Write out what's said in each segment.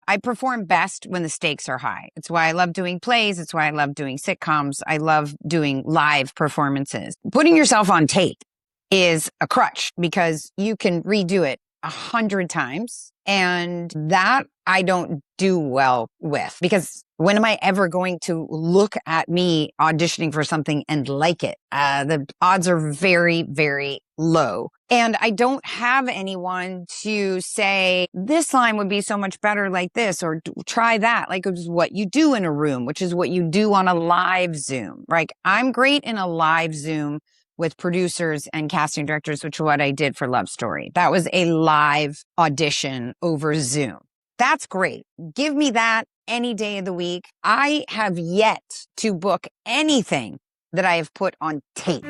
I perform best when the stakes are high. It's why I love doing plays. It's why I love doing sitcoms. I love doing live performances. Putting yourself on tape is a crutch because you can redo it 100 times. And that I don't do well with, because when am I ever going to look at me auditioning for something and like it? The odds are very, very low. And I don't have anyone to say, this line would be so much better like this, or try that. Like, it's what you do in a room, which is what you do on a live Zoom. Like, I'm great in a live Zoom with producers and casting directors, which is what I did for Love Story. That was a live audition over Zoom. That's great. Give me that any day of the week. I have yet to book anything that I have put on tape.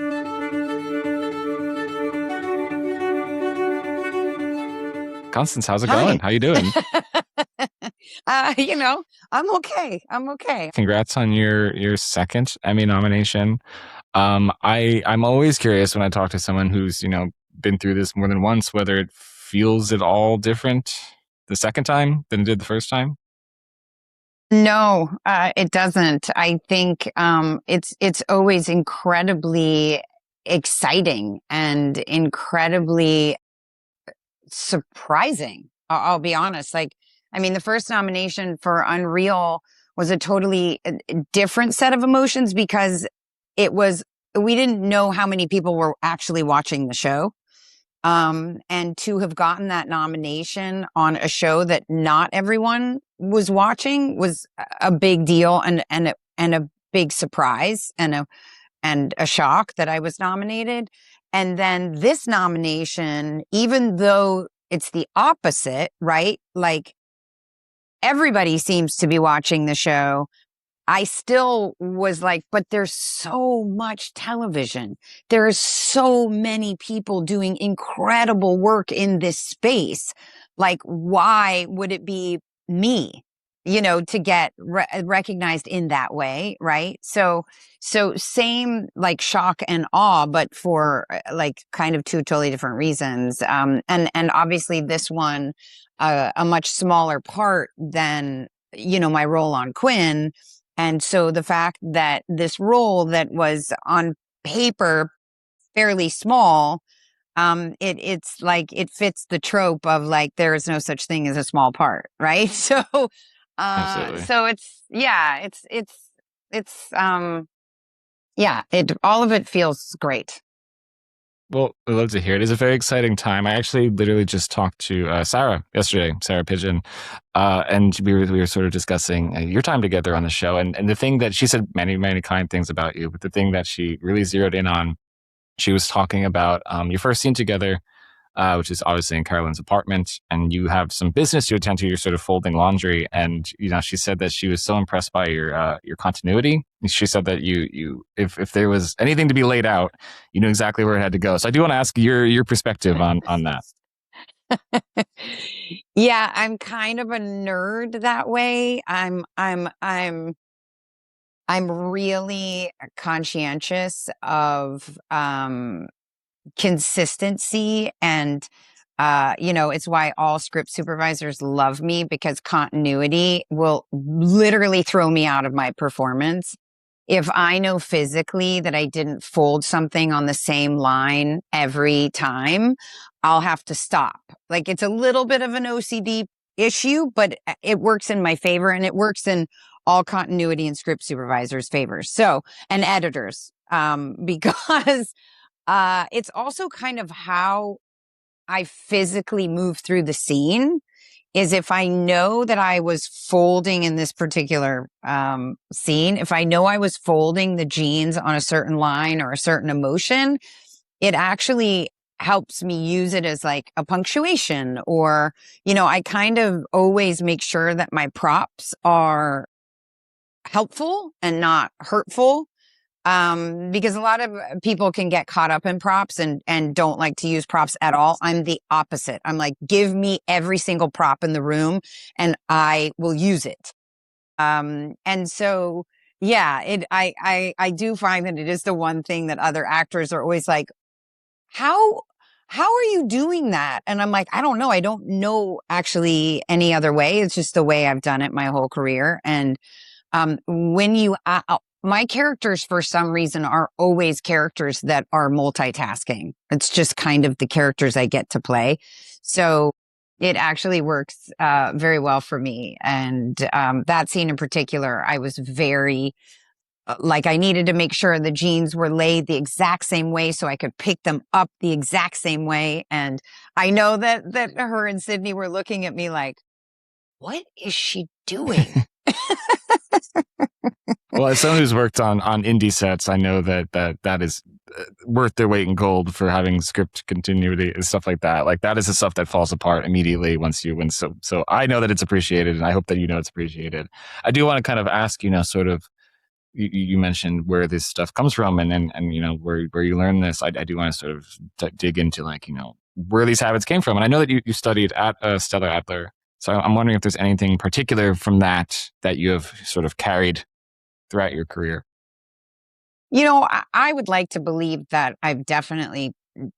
Constance, how's it going? How you doing? I'm okay. Congrats on your second Emmy nomination. I'm always curious when I talk to someone who's, been through this more than once, whether it feels at all different the second time than it did the first time. No, it doesn't. I think it's always incredibly exciting and incredibly surprising. I'll be honest. The first nomination for Unreal was a totally different set of emotions because we didn't know how many people were actually watching the show. And to have gotten that nomination on a show that not everyone was watching was a big deal and a big surprise and a shock that I was nominated. And then this nomination, even though it's the opposite, right? Like, everybody seems to be watching the show. I still was like, but there's so much television. There are so many people doing incredible work in this space. Like, why would it be me, to get recognized in that way? Right. So same like shock and awe, but for like kind of two totally different reasons. And obviously this one, a much smaller part than, my role on Quinn. And so the fact that this role that was on paper fairly small, it's like it fits the trope of like there is no such thing as a small part, right? So, Absolutely. so all of it feels great. Well, I'd love to hear it. It's a very exciting time. I actually literally just talked to Sarah yesterday, Sarah Pigeon, and we were sort of discussing your time together on the show. And the thing that she said many, many kind things about you, but the thing that she really zeroed in on, she was talking about your first scene together, which is obviously in Carolyn's apartment, and you have some business to attend to. You're sort of folding laundry, and she said that she was so impressed by your continuity. She said that you if there was anything to be laid out, you knew exactly where it had to go. So I do want to ask your perspective on that. Yeah, I'm kind of a nerd that way. I'm really conscientious of consistency, and it's why all script supervisors love me, because continuity will literally throw me out of my performance. If I know physically that I didn't fold something on the same line every time, I'll have to stop. Like, it's a little bit of an OCD issue, but it works in my favor, and it works in all continuity and script supervisors' favors. So, and editors, because it's also kind of how I physically move through the scene. Is if I know that I was folding in this particular scene, if I know I was folding the jeans on a certain line or a certain emotion, it actually helps me use it as like a punctuation, or, I kind of always make sure that my props are helpful and not hurtful. Because a lot of people can get caught up in props and don't like to use props at all. I'm the opposite. I'm like, give me every single prop in the room and I will use it. And so, yeah, I do find that it is the one thing that other actors are always like, how how are you doing that? And I'm like, I don't know. I don't know actually any other way. It's just the way I've done it my whole career. And when you, my characters for some reason are always characters that are multitasking. It's just kind of the characters I get to play. So it actually works very well for me. And that scene in particular, I was very like I needed to make sure the jeans were laid the exact same way so I could pick them up the exact same way. And I know that her and Sydney were looking at me like, what is she doing? Well, as someone who's worked on indie sets, I know that is worth their weight in gold for having script continuity and stuff like that. Like that is the stuff that falls apart immediately once you win. So I know that it's appreciated, and I hope that you know it's appreciated. I do want to kind of ask, sort of, you mentioned where this stuff comes from, and where you learn this. I do want to sort of dig into like where these habits came from, and I know that you studied at Stella Adler. So I'm wondering if there's anything particular from that you have sort of carried throughout your career. I would like to believe that I've definitely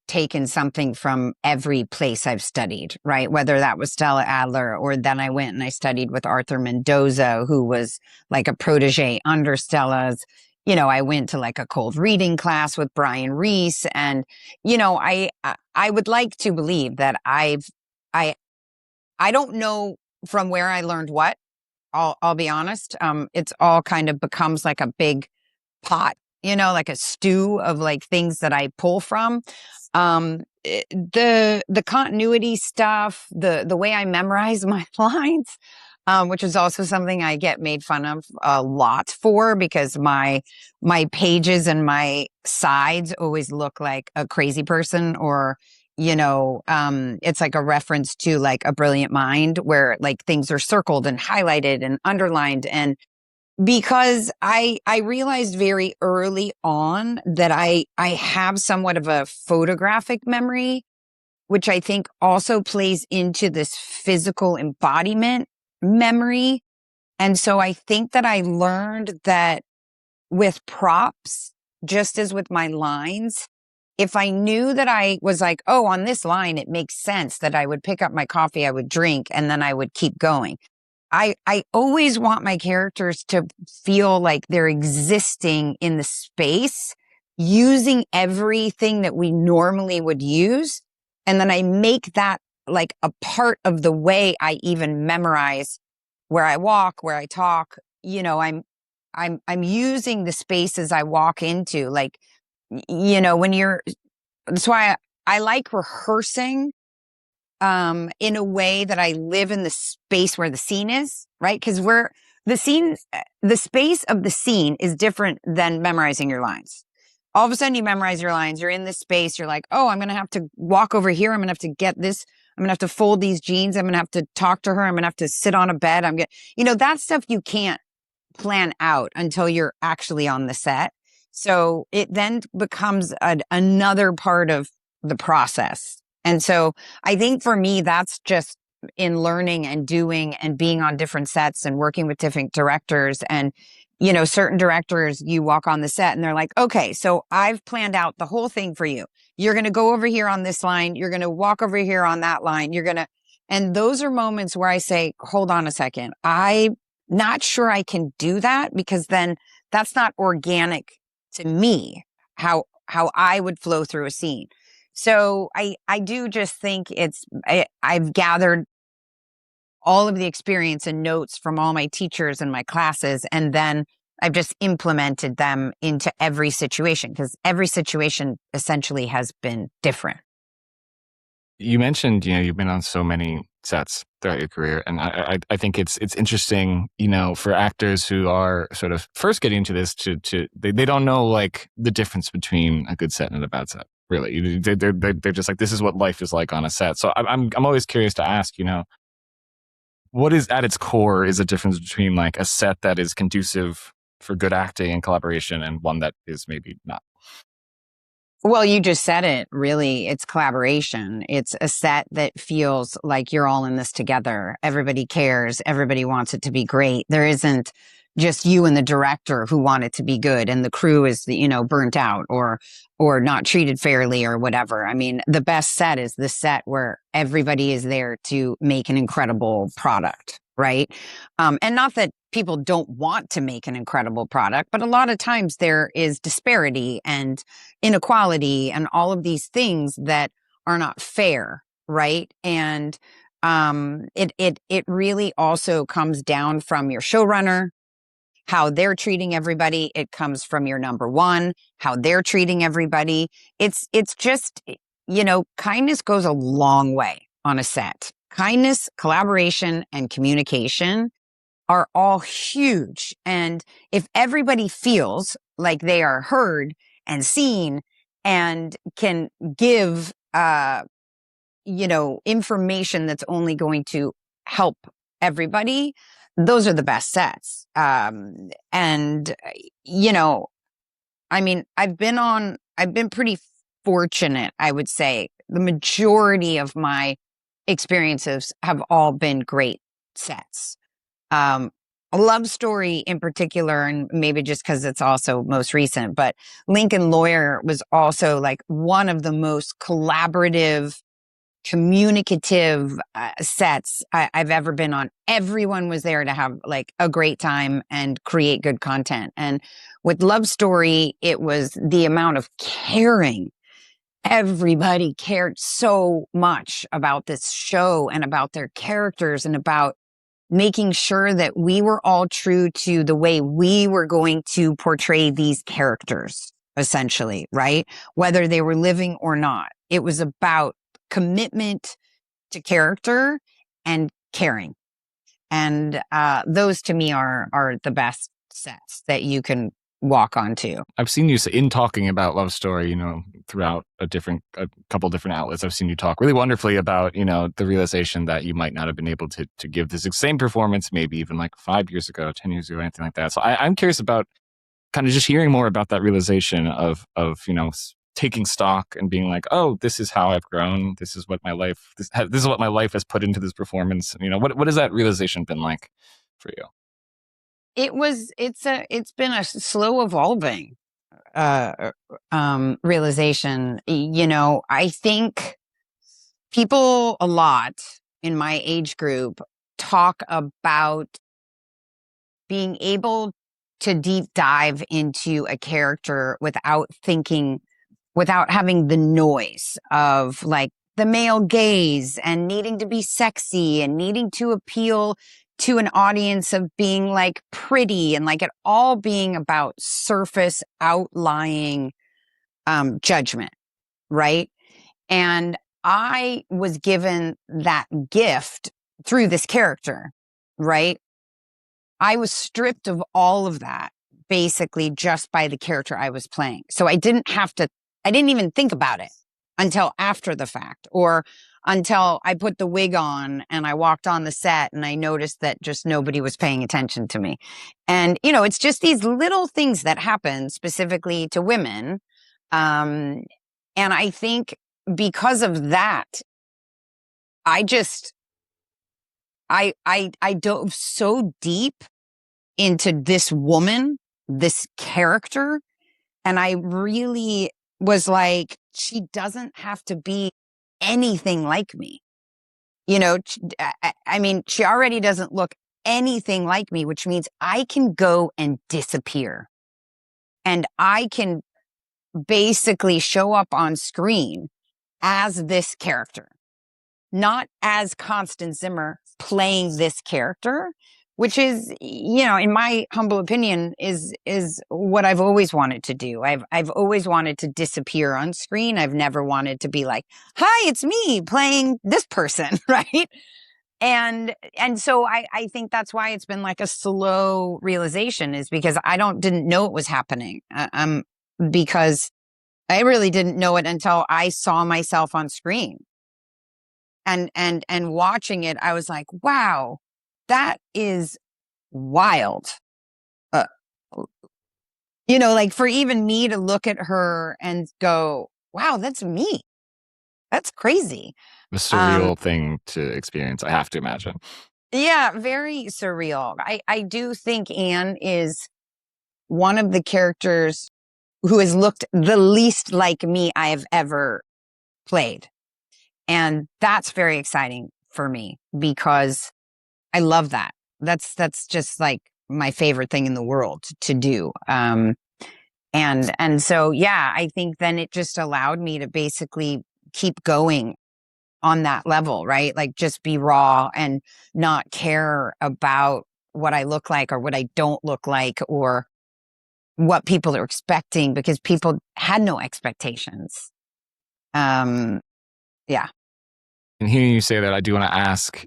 taken something from every place I've studied, right? Whether that was Stella Adler, or then I went and I studied with Arthur Mendoza, who was like a protege under Stella's. I went to like a cold reading class with Brian Reese. And, I would like to believe that I don't know from where I learned what. I'll be honest. It's all kind of becomes like a big pot, like a stew of like things that I pull from. The continuity stuff, the way I memorize my lines, which is also something I get made fun of a lot for, because my pages and my sides always look like a crazy person, or it's like a reference to like a brilliant mind where like things are circled and highlighted and underlined. And because I realized very early on that I have somewhat of a photographic memory, which I think also plays into this physical embodiment memory. And so I think that I learned that with props, just as with my lines, if I knew that I was like, oh, on this line, it makes sense that I would pick up my coffee, I would drink, and then I would keep going. I always want my characters to feel like they're existing in the space, using everything that we normally would use. And then I make that like a part of the way I even memorize where I walk, where I talk. I'm using the spaces I walk into, like, that's why I like rehearsing in a way that I live in the space where the scene is, right? Because the space of the scene is different than memorizing your lines. All of a sudden you memorize your lines, you're in this space, you're like, oh, I'm going to have to walk over here. I'm going to have to get this. I'm going to have to fold these jeans. I'm going to have to talk to her. I'm going to have to sit on a bed. That stuff you can't plan out until you're actually on the set. So it then becomes another part of the process. And so I think for me, that's just in learning and doing and being on different sets and working with different directors. And, certain directors, you walk on the set and they're like, okay, so I've planned out the whole thing for you. You're going to go over here on this line. You're going to walk over here on that line. And those are moments where I say, hold on a second. I'm not sure I can do that, because then that's not organic to me, how I would flow through a scene. So I do just think I've gathered all of the experience and notes from all my teachers and my classes, and then I've just implemented them into every situation, because every situation essentially has been different. You mentioned, you've been on so many sets throughout your career, and I think it's interesting, for actors who are sort of first getting into this they don't know like the difference between a good set and a bad set. Really, they're just like, this is what life is like on a set. So I'm always curious to ask, what is at its core is a difference between like a set that is conducive for good acting and collaboration and one that is maybe not. Well, you just said it, really. It's collaboration. It's a set that feels like you're all in this together. Everybody cares. Everybody wants it to be great. There isn't just you and the director who want it to be good, and the crew is, burnt out or not treated fairly or whatever. I mean, the best set is the set where everybody is there to make an incredible product, right? And not that people don't want to make an incredible product, but a lot of times there is disparity and inequality and all of these things that are not fair, right? And it really also comes down from your showrunner, how they're treating everybody. It comes from your number one, how they're treating everybody. It's just, kindness goes a long way on a set. Kindness, collaboration, and communication are all huge. And if everybody feels like they are heard and seen and can give, information that's only going to help everybody, those are the best sets. And, I mean, I've been pretty fortunate, I would say. The majority of my experiences have all been great sets. A love story in particular, and maybe just because it's also most recent, but Lincoln Lawyer was also like one of the most collaborative, communicative sets I've ever been on. Everyone was there to have like a great time and create good content. And with Love Story, it was the amount of caring. Everybody cared so much about this show and about their characters and about making sure that we were all true to the way we were going to portray these characters, essentially, right? Whether they were living or not. It was about commitment to character and caring. And those to me are the best sets that you can walk onto. I've seen you in talking about Love Story, throughout a couple different outlets. I've seen you talk really wonderfully about, the realization that you might not have been able to give this same performance, maybe even like 5 years ago, 10 years ago, anything like that. So I'm curious about kind of just hearing more about that realization of taking stock and being like, oh, this is how I've grown. This is what my life, this is what my life has put into this performance. What has that realization been like for you? It's been a slow evolving realization. I think people a lot in my age group talk about being able to deep dive into a character without having the noise of like the male gaze and needing to be sexy and needing to appeal to an audience of being like pretty and like it all being about surface outlying judgment, right? And I was given that gift through this character, right? I was stripped of all of that basically just by the character I was playing. So I didn't even think about it until after the fact, or until I put the wig on and I walked on the set and I noticed that just nobody was paying attention to me. And, it's just these little things that happen specifically to women. And I think because of that, I dove so deep into this woman, this character, and I really was like, she doesn't have to be anything like me. I mean, she already doesn't look anything like me, which means I can go and disappear. And I can basically show up on screen as this character, not as Constance Zimmer playing this character, which is, in my humble opinion, is what I've always wanted to do. I've always wanted to disappear on screen. I've never wanted to be like, hi, it's me playing this person, right? And so I think that's why it's been like a slow realization, is because I didn't know it was happening. Because I really didn't know it until I saw myself on screen. And watching it, I was like, wow, that is wild. Like for even me to look at her and go, wow, that's me. That's crazy. A surreal thing to experience, I have to imagine. Yeah, very surreal. I do think Anne is one of the characters who has looked the least like me I have ever played. And that's very exciting for me because I love that. That's just like my favorite thing in the world to do. And so yeah, I think then it just allowed me to basically keep going on that level, right? Like just be raw and not care about what I look like or what I don't look like or what people are expecting because people had no expectations. Um, yeah. And hearing you say that, I do want to ask,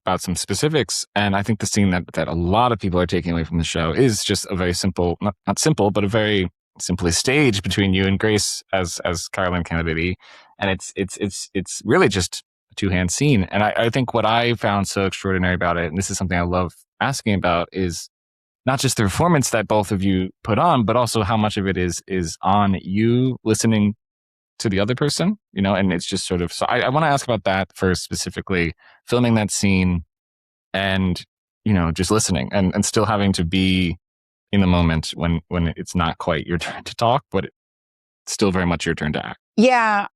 about some specifics. And I think the scene that a lot of people are taking away from the show is just a very simple, not simple, but a very simply staged between you and Grace as Carolyn Kennedy. And it's really just a two-hand scene. And I think what I found so extraordinary about it, and this is something I love asking about, is not just the performance that both of you put on, but also how much of it is on you listening to the other person, and it's just sort of, so I want to ask about that first, specifically filming that scene and, just listening and still having to be in the moment when it's not quite your turn to talk, but it's still very much your turn to act. Yeah.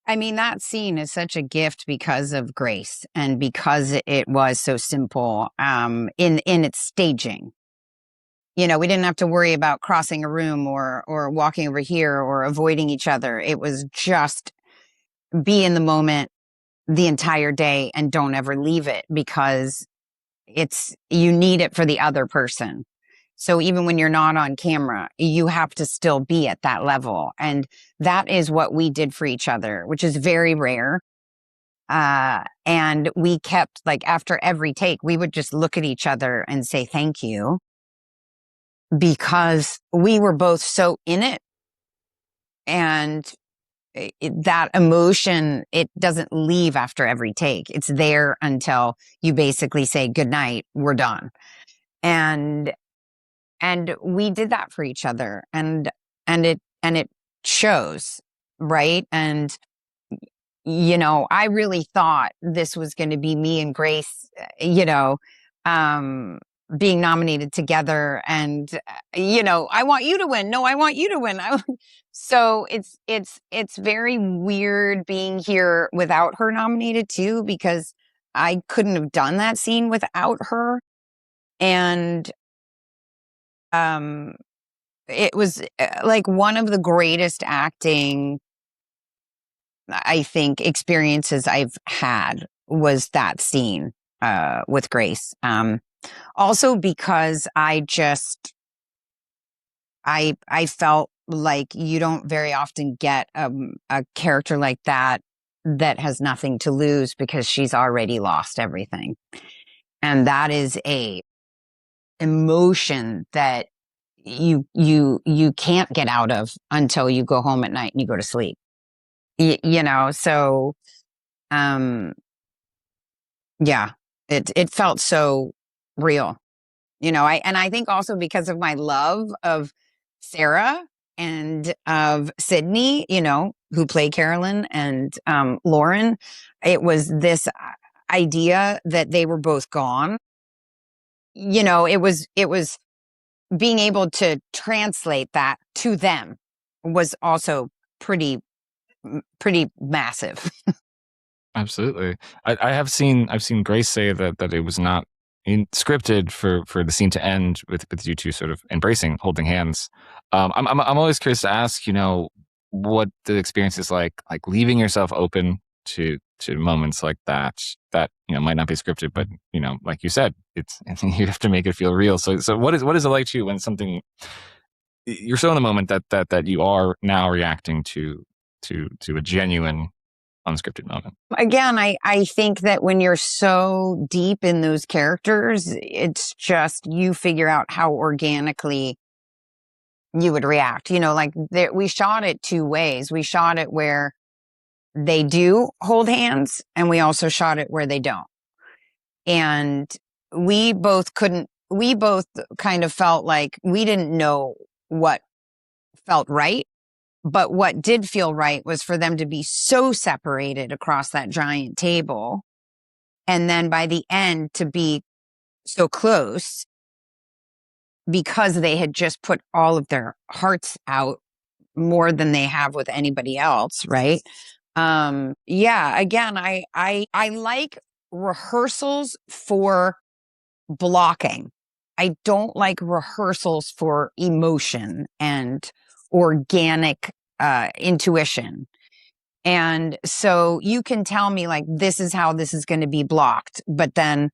I mean, that scene is such a gift because of Grace and because it was so simple in its staging. We didn't have to worry about crossing a room or walking over here or avoiding each other. It was just be in the moment the entire day and don't ever leave it because you need it for the other person. So even when you're not on camera, you have to still be at that level. And that is what we did for each other, which is very rare. And we kept, like, after every take, we would just look at each other and say thank you because we were both so in it. And that emotion, it doesn't leave after every take. It's there until you basically say, good night, we're done. And we did that for each other and it shows, right? And I really thought this was going to be me and Grace, um being nominated together and I want you to win. No, I want you to win. So it's very weird being here without her nominated too because I couldn't have done that scene without her. And um it was like one of the greatest acting, I think, experiences I've had was that scene with Grace. Also because I felt like you don't very often get a character like that has nothing to lose because she's already lost everything. And that is a emotion that you can't get out of until you go home at night and you go to sleep. So um yeah, it felt so real. I think also because of my love of Sarah and of Sydney, who played Carolyn, and Lauren, it was this idea that they were both gone. It was being able to translate that to them was also pretty massive. Absolutely. I've seen Grace say that it was not scripted for the scene to end with you two sort of embracing, holding hands. I'm always curious to ask, what the experience is like leaving yourself open to moments like that might not be scripted, but like you said, it's you have to make it feel real. So what is it like to you when something, you're so in the moment that you are now reacting to a genuine unscripted moment? Again, I think that when you're so deep in those characters, it's just you figure out how organically you would react. Like we shot it two ways. We shot it where they do hold hands, and we also shot it where they don't. And we both kind of felt like we didn't know what felt right. But what did feel right was for them to be so separated across that giant table And then by the end to be so close because they had just put all of their hearts out more than they have with anybody else, right? Yeah, again, I like rehearsals for blocking. I don't like rehearsals for emotion and organic intuition. And so you can tell me like, this is how this is going to be blocked. But then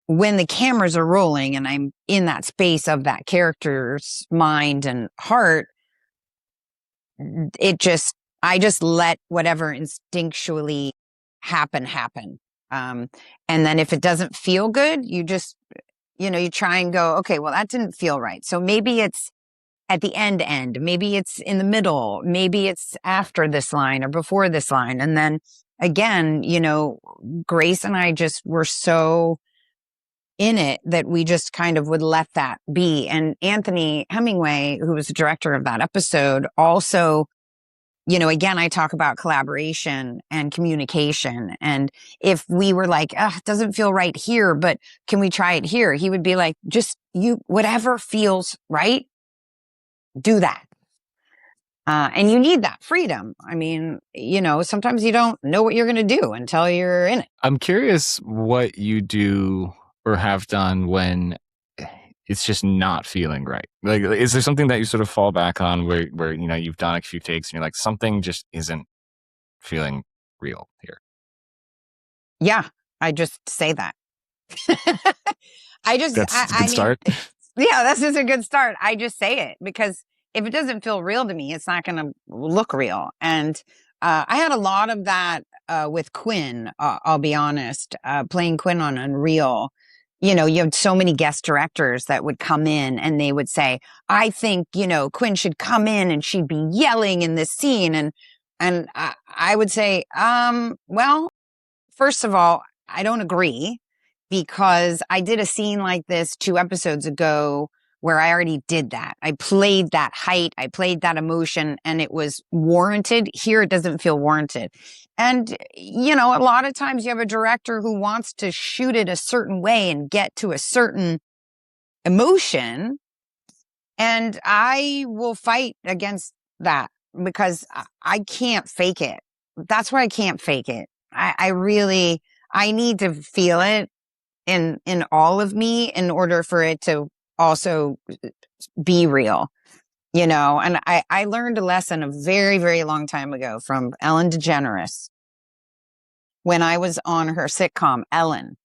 when the cameras are rolling and I'm in that space of that character's mind and heart, I just let whatever instinctually happen. Um, and then if it doesn't feel good, you just, you try and go, okay, well, that didn't feel right. So maybe it's at the end, maybe it's in the middle, maybe it's after this line or before this line. And then again, Grace and I just were so in it that we just kind of would let that be. And Anthony Hemingway, who was the director of that episode, also, again, I talk about collaboration and communication. And if we were like, it doesn't feel right here, but can we try it here? He would be like, just whatever feels right, do that. And you need that freedom. I mean, sometimes you don't know what you're going to do until you're in it. I'm curious what you do or have done when it's just not feeling right. Like, is there something that you sort of fall back on where you've done a few takes and you're like, something just isn't feeling real here? Yeah, I just say that. That's a good start. Yeah, that's just a good start. I just say it because if it doesn't feel real to me, it's not going to look real. And I had a lot of that with Quinn, I'll be honest, playing Quinn on Unreal. You had so many guest directors that would come in and they would say, I think, Quinn should come in and she'd be yelling in this scene. And I would say, well, first of all, I don't agree because I did a scene like this 2 episodes ago where I already did that. I played that height, I played that emotion, and it was warranted. Here, it doesn't feel warranted. And, a lot of times you have a director who wants to shoot it a certain way and get to a certain emotion. And I will fight against that because I can't fake it. That's why I can't fake it. I need to feel it in all of me in order for it to also be real, and I learned a lesson a very, very long time ago from Ellen DeGeneres when I was on her sitcom, Ellen.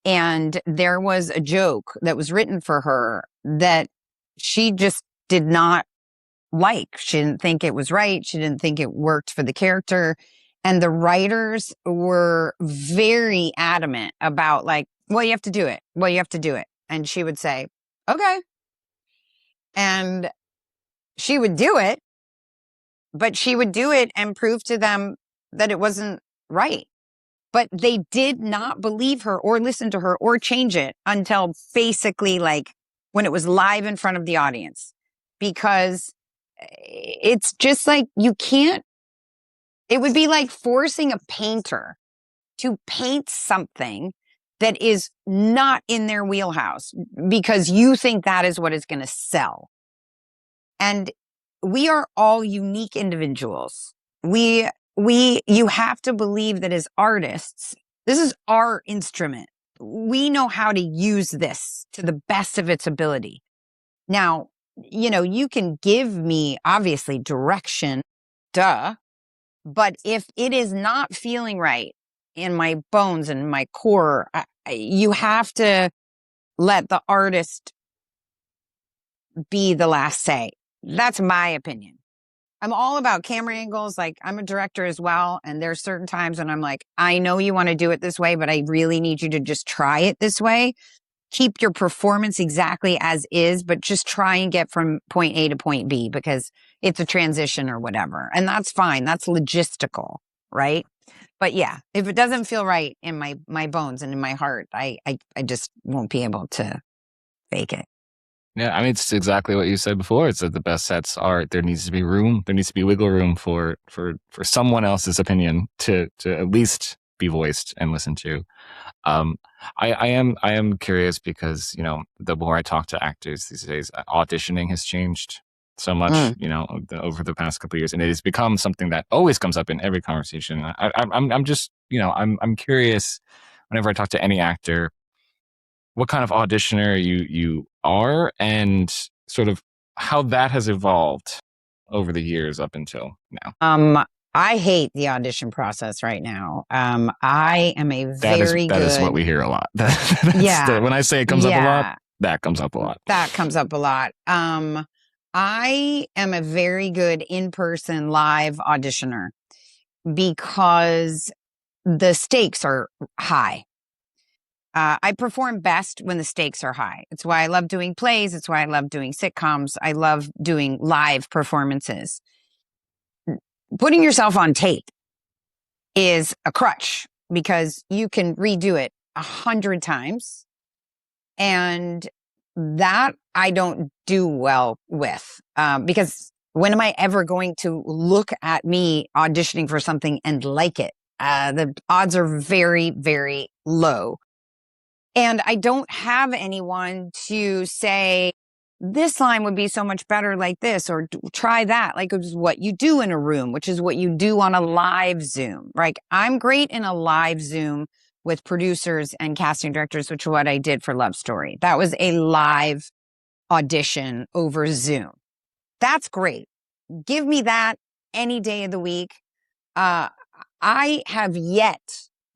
And there was a joke that was written for her that she just did not like. She didn't think it was right. She didn't think it worked for the character. And the writers were very adamant about like, well, you have to do it. Well, you have to do it. And she would say, okay. And she would do it, but she would do it and prove to them that it wasn't right. But they did not believe her or listen to her or change it until basically like when it was live in front of the audience, because it's just like you can't. It would be like forcing a painter to paint something that is not in their wheelhouse because you think that is what is going to sell. And we are all unique individuals. You have to believe that as artists, this is our instrument. We know how to use this to the best of its ability. Now, you can give me obviously direction, duh. But if it is not feeling right in my bones and my core, you have to let the artist be the last say. That's my opinion. I'm all about camera angles. Like I'm a director as well. And there's certain times when I'm like, I know you want to do it this way, but I really need you to just try it this way. Keep your performance exactly as is, but just try and get from point A to point B because it's a transition or whatever. And that's fine. That's logistical, right? But yeah, if it doesn't feel right in my bones and in my heart, I just won't be able to fake it. Yeah, I mean, it's exactly what you said before. It's that the best sets are, there needs to be room, there needs to be wiggle room for someone else's opinion to at least be voiced and listened to. Um, I am curious because, the more I talk to actors these days, auditioning has changed so much, over the past couple of years, and it has become something that always comes up in every conversation. I'm just, I'm curious whenever I talk to any actor, what kind of auditioner you are, and sort of how that has evolved over the years up until now. I hate the audition process right now. I am a That is very that is what good. we hear a lot. Yeah. When I say it comes up a lot, Yeah. that comes up a lot. That comes up a lot. I am a very good in-person live auditioner because the stakes are high. I perform best when the stakes are high. It's why I love doing plays. It's why I love doing sitcoms. I love doing live performances. Putting yourself on tape is a crutch because you can redo it 100 times. And that I don't do well with, because when am I ever going to look at me auditioning for something and like it? The odds are very, very low. And I don't have anyone to say, this line would be so much better like this, or try that. Like, it's what you do in a room, which is what you do on a live Zoom, right? I'm great in a live Zoom with producers and casting directors, which is what I did for Love Story. That was a live audition over Zoom. That's great. Give me that any day of the week. I have yet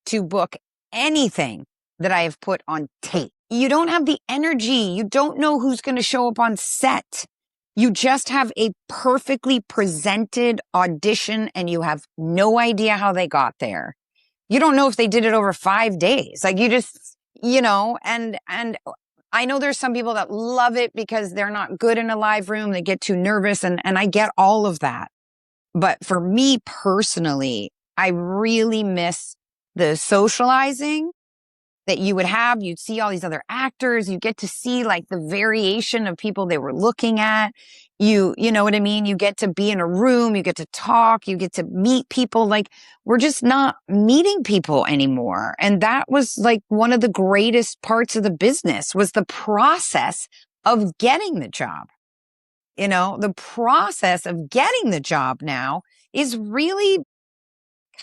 to book anything that I have put on tape. You don't have the energy. You don't know who's going to show up on set. You just have a perfectly presented audition and you have no idea how they got there. You don't know if they did it over 5 days. Like, you just, and I know there's some people that love it because they're not good in a live room. They get too nervous, and I get all of that. But for me personally, I really miss the socializing that you would have. You'd see all these other actors. You get to see like the variation of people they were looking at. You know what I mean? You get to be in a room. You get to talk. You get to meet people. Like, we're just not meeting people anymore. And that was like one of the greatest parts of the business, was the process of getting the job. The process of getting the job now is really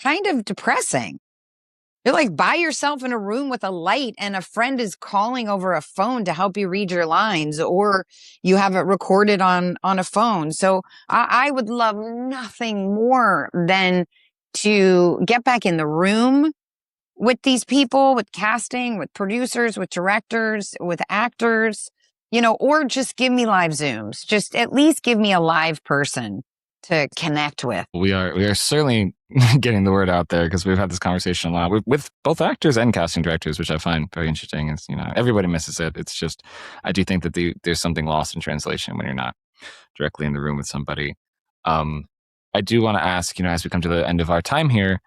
kind of depressing. You're like by yourself in a room with a light and a friend is calling over a phone to help you read your lines, or you have it recorded on a phone. So I would love nothing more than to get back in the room with these people, with casting, with producers, with directors, with actors, or just give me live Zooms. Just at least give me a live person to connect with. We are certainly getting the word out there, because we've had this conversation a lot with both actors and casting directors, which I find very interesting. Is, everybody misses it. It's just, I do think that there's something lost in translation when you're not directly in the room with somebody. I do want to ask, as we come to the end of our time here,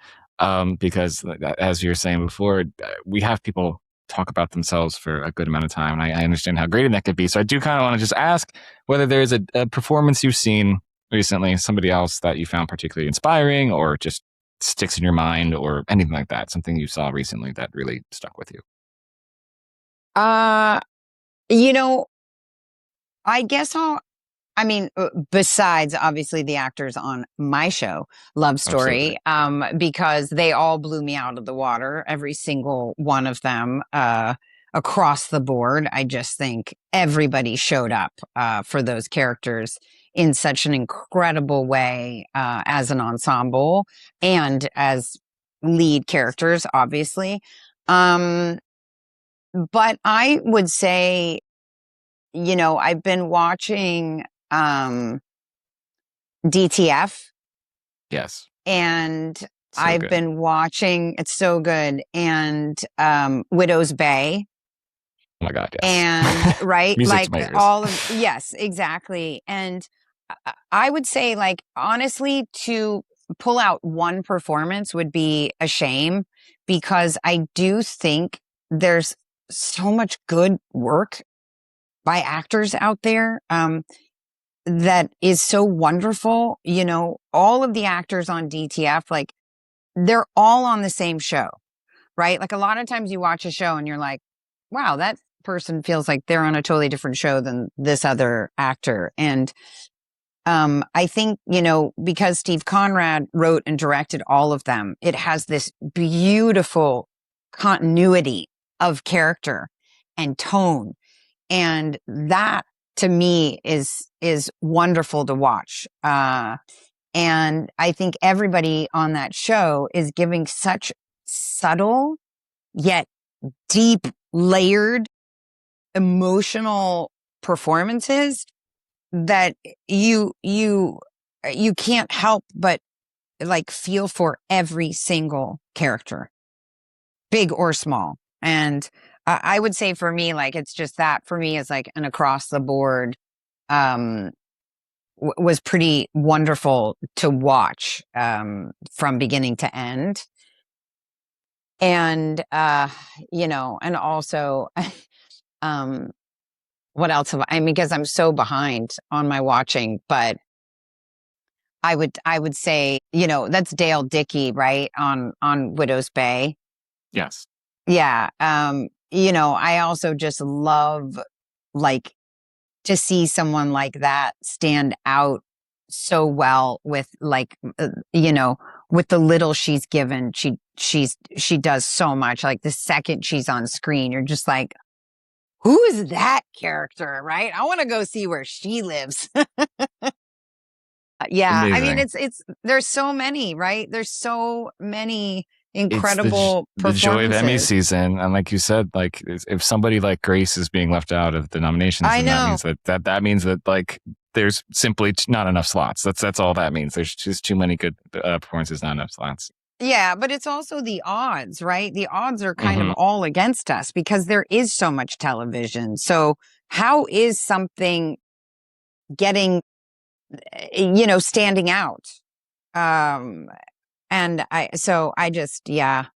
because as you were saying before, we have people talk about themselves for a good amount of time, and I understand how grating that could be. So I do kind of want to just ask whether there's a performance you've seen recently, somebody else that you found particularly inspiring, or just sticks in your mind, or anything like that, something you saw recently that really stuck with you. I guess besides obviously the actors on my show, Love Story, because they all blew me out of the water, every single one of them, across the board. I just think everybody showed up for those characters in such an incredible way, as an ensemble and as lead characters, obviously. But I would say, I've been watching DTF. Yes. And So I've good. been watching, it's so good, and Widow's Bay. Oh my God, yes. And right, Music like to my ears. all of, yes, exactly. And I would say, like, honestly, to pull out one performance would be a shame, because I do think there's so much good work by actors out there, that is so wonderful. All of the actors on DTF, like, they're all on the same show, right? Like a lot of times you watch a show and you're like, wow, that person feels like they're on a totally different show than this other actor. And I think, because Steve Conrad wrote and directed all of them, it has this beautiful continuity of character and tone. And that to me is wonderful to watch. And I think everybody on that show is giving such subtle yet deep, layered, emotional performances that you can't help but like feel for every single character, big or small. And I would say for me, like, it's just that for me is like an across the board, was pretty wonderful to watch, from beginning to end. And, and also, what else have I mean, because I'm so behind on my watching, but I would say, that's Dale Dickey, right? On Widow's Bay. Yes. Yeah. I also just love, like, to see someone like that stand out so well with, like, with the little she's given. She does so much. Like, the second she's on screen, you're just like, who is that character, right? I want to go see where she lives. Yeah. Amazing. I mean, it's there's so many, right? There's so many It's incredible the joy of Emmy performances. season, and like you said, like if somebody like Grace is being left out of the nominations, I then that know. means that means that like there's simply not enough slots. That's all that means. There's just too many good performances, not enough slots. Yeah, but it's also the odds, right? The odds are kind of Mhm. all against us because there is so much television. So how is something getting, standing out? And I just, yeah,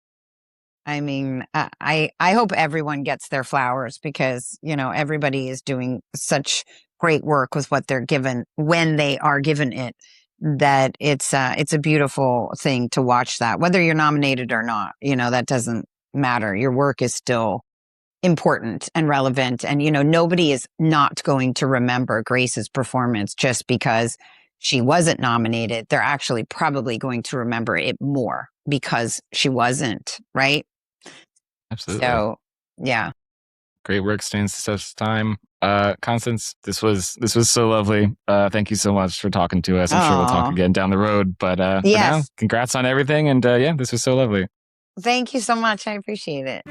I mean, I hope everyone gets their flowers because, everybody is doing such great work with what they're given when they are given it, that it's a beautiful thing to watch that, whether you're nominated or not, that doesn't matter. Your work is still important and relevant. And, nobody is not going to remember Grace's performance just because she wasn't nominated. They're actually probably going to remember it more because she wasn't, right? Absolutely. So, yeah. Great work, stands the test of time. Constance, this was so lovely. Thank you so much for talking to us. I'm sure we'll talk Aw. again down the road. But for now, Yes. congrats on everything. And this was so lovely. Thank you so much. I appreciate it.